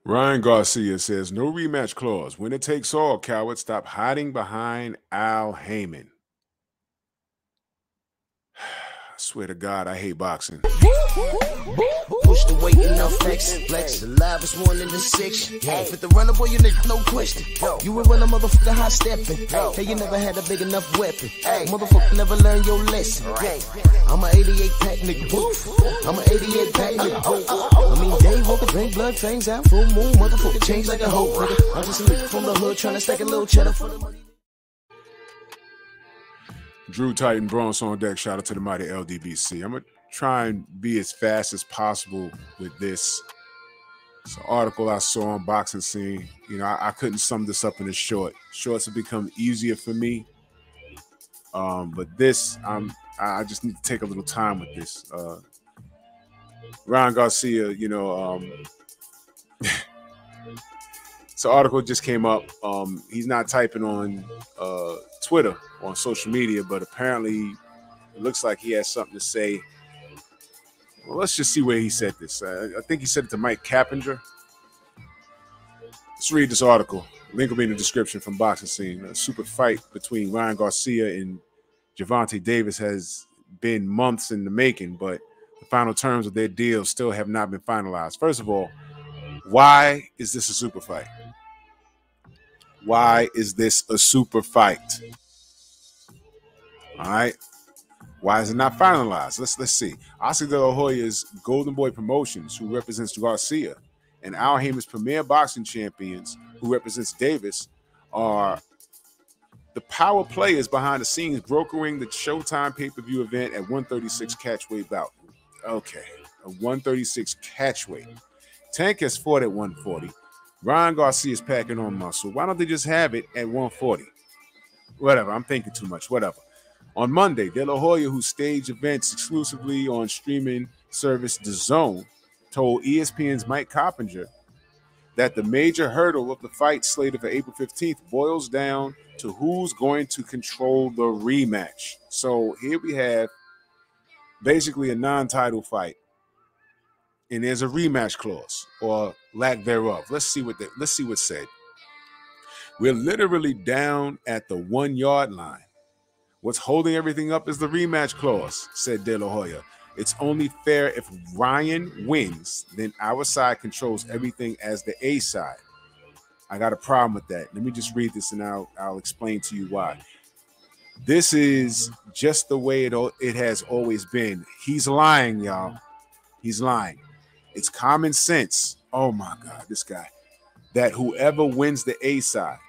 Ryan Garcia says, no rematch clause. Winner takes all, coward. Stop hiding behind Al Haymon. I swear to God, I hate boxing. Push the weight enough flex alive is one in the six. Fit the runner, boy, you nigga, no question. You will run a motherfucker high stepping. Hey, you never had a big enough weapon. Motherfucker never learned your lesson. I'm a 88 pack nigga. I'm a 88 pack nigga. I mean, day walker, drink blood, fangs out, full moon, motherfucker change like a hoe. I'm just a nigga from the hood trying to stack a little cheddar for the money. Drew Titan Bronx on deck. Shout out to the mighty LDBC. I'm going to try and be as fast as possible with this. It's an article I saw on Boxing Scene. You know, I couldn't sum this up in a short. Shorts have become easier for me. But this, I just need to take a little time with this. Ryan Garcia, you know, this article just came up. He's not typing on Twitter, on social media, but apparently it looks like he has something to say. Well, let's just see where he said this. I think he said it to Mike Cappinger. Let's read this article. Link will be in the description from Boxing Scene. A super fight between Ryan Garcia and Gervonta Davis has been months in the making, but the final terms of their deal still have not been finalized. First of all, why is this a super fight? Why is this a super fight? All right. Why is it not finalized? Let's see. Oscar De La Hoya's Golden Boy Promotions, who represents Garcia, and Al Haymon's Premier Boxing Champions, who represents Davis, are the power players behind the scenes brokering the Showtime pay-per-view event at 136 catchweight bout. Okay, a 136 catchweight. Tank has fought at 140. Ryan Garcia is packing on muscle. Why don't they just have it at 140? Whatever, I'm thinking too much, whatever. On Monday, De La Hoya, who staged events exclusively on streaming service DAZN, told ESPN's Mike Coppinger that the major hurdle of the fight slated for April 15th boils down to who's going to control the rematch. So here we have basically a non-title fight, and there's a rematch clause or lack thereof. Let's see what's said. We're literally down at the 1 yard line. What's holding everything up is the rematch clause, said De La Hoya. It's only fair if Ryan wins, then our side controls everything as the A side. I got a problem with that. Let me just read this and I'll explain to you why. This is just the way it has always been. He's lying, y'all. He's lying. It's common sense. Oh my God, this guy. That whoever wins the A side,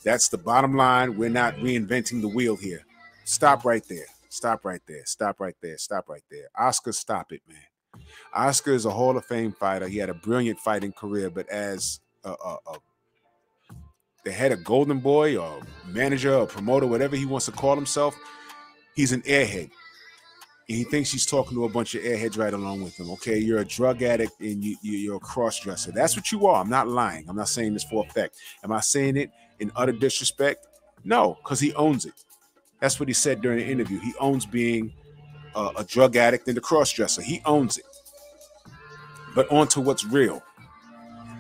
that's the bottom line. We're not reinventing the wheel here. Stop right there. Stop right there. Stop right there. Stop right there. Oscar, stop it, man. Oscar is a Hall of Fame fighter. He had a brilliant fighting career, but as the head of Golden Boy or manager or promoter, whatever he wants to call himself, he's an airhead. And he thinks he's talking to a bunch of airheads right along with him. Okay, you're a drug addict and you're a cross-dresser. That's what you are. I'm not lying. I'm not saying this for a fact. Am I saying it in utter disrespect? No, because he owns it. That's what he said during the interview. He owns being a drug addict and a cross-dresser. He owns it. But on to what's real.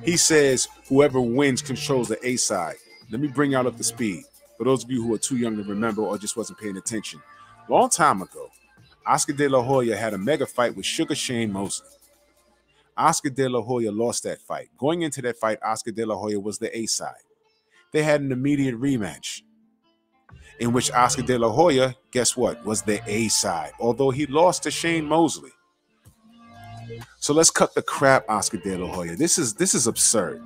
He says whoever wins controls the A side. Let me bring y'all up to speed. For those of you who are too young to remember or just wasn't paying attention. Long time ago, Oscar De La Hoya had a mega fight with Sugar Shane Mosley. Oscar De La Hoya lost that fight. Going into that fight, Oscar De La Hoya was the A side. They had an immediate rematch in which Oscar De La Hoya, guess what, was the A side, although he lost to Shane Mosley. So let's cut the crap, Oscar De La Hoya. This is absurd.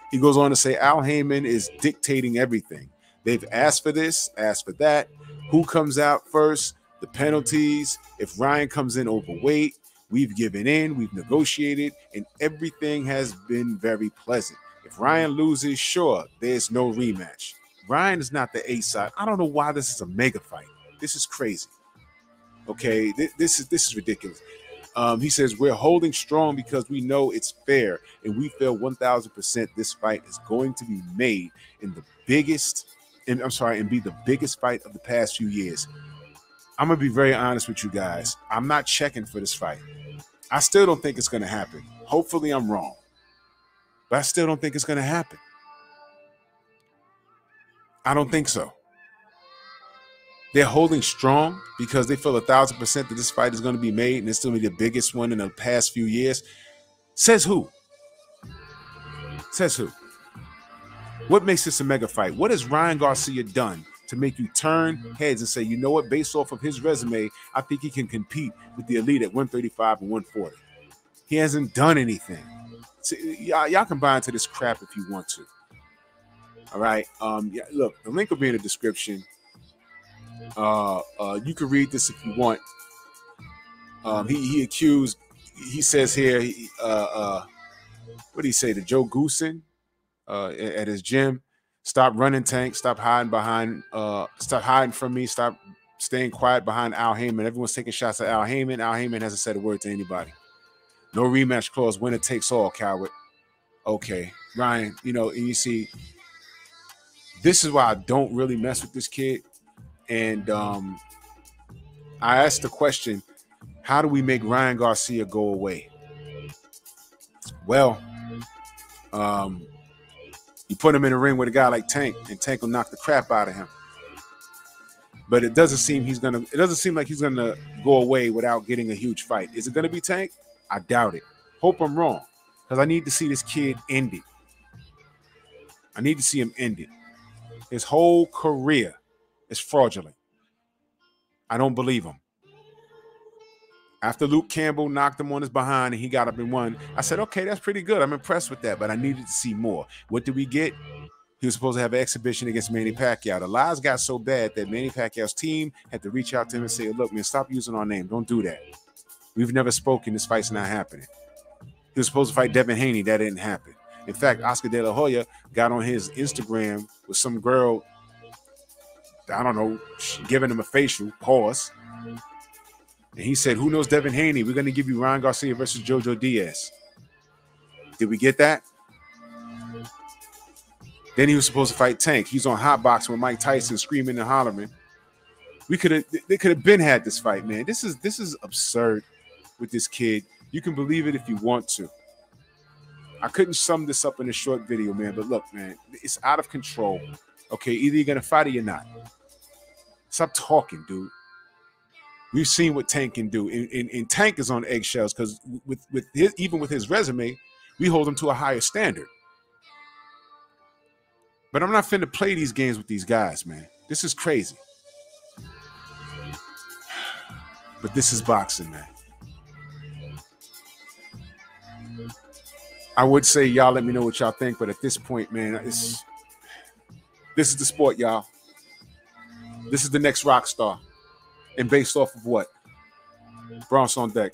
He goes on to say Al Haymon is dictating everything. They've asked for this, asked for that. Who comes out first? The penalties. If Ryan comes in overweight, we've given in, we've negotiated, and everything has been very pleasant. If Ryan loses, sure, there's no rematch. Ryan is not the A side. I don't know why this is a mega fight. This is crazy. Okay, this is ridiculous. He says we're holding strong because we know it's fair, and we feel 1,000% this fight is going to be made in the biggest, and be the biggest fight of the past few years. I'm gonna be very honest with you guys. I'm not checking for this fight. I still don't think it's gonna happen. Hopefully, I'm wrong. But I still don't think it's going to happen. I don't think so. They're holding strong because they feel 1,000% that this fight is going to be made and it's going to be the biggest one in the past few years. Says who? Says who? What makes this a mega fight? What has Ryan Garcia done to make you turn heads and say, you know what, based off of his resume, I think he can compete with the elite at 135 and 140. He hasn't done anything. So, y'all can buy into this crap if you want to. All right. Yeah, look, the link will be in the description. You can read this if you want. He says here, what did he say to Joe Goosen at his gym? Stop running, Tank. Stop hiding from me. Stop staying quiet behind Al Haymon. Everyone's taking shots at Al Haymon. Al Haymon hasn't said a word to anybody. No rematch clause. Winner takes all, coward. Okay, Ryan, and you see, this is why I don't really mess with this kid. And I asked the question, how do we make Ryan Garcia go away? Well, you put him in a ring with a guy like Tank, and Tank will knock the crap out of him. But it doesn't seem like he's gonna go away without getting a huge fight. Is it gonna be Tank? I doubt it. Hope I'm wrong, because I need to see this kid ended. I need to see him ended. His whole career is fraudulent. I don't believe him. After Luke Campbell knocked him on his behind and he got up and won, I said, okay, that's pretty good. I'm impressed with that, but I needed to see more. What did we get? He was supposed to have an exhibition against Manny Pacquiao. The lies got so bad that Manny Pacquiao's team had to reach out to him and say, look, man, stop using our name. Don't do that. We've never spoken. This fight's not happening. He was supposed to fight Devin Haney. That didn't happen. In fact, Oscar De La Hoya got on his Instagram with some girl, I don't know, giving him a facial pause. And he said, who knows Devin Haney? We're going to give you Ryan Garcia versus Jojo Diaz. Did we get that? Then he was supposed to fight Tank. He's on hot boxing with Mike Tyson screaming and hollering. They could have been had this fight, man. This is absurd with this kid. You can believe it if you want to. I couldn't sum this up in a short video, man. But look, man, it's out of control. Okay, either you're going to fight or you're not. Stop talking, dude. We've seen what Tank can do. And Tank is on eggshells because even with his resume, we hold him to a higher standard. But I'm not finna play these games with these guys, man. This is crazy. But this is boxing, man. I would say y'all let me know what y'all think, but at this point, man, this is the sport, y'all. This is the next rock star. And based off of what? Bronx on deck.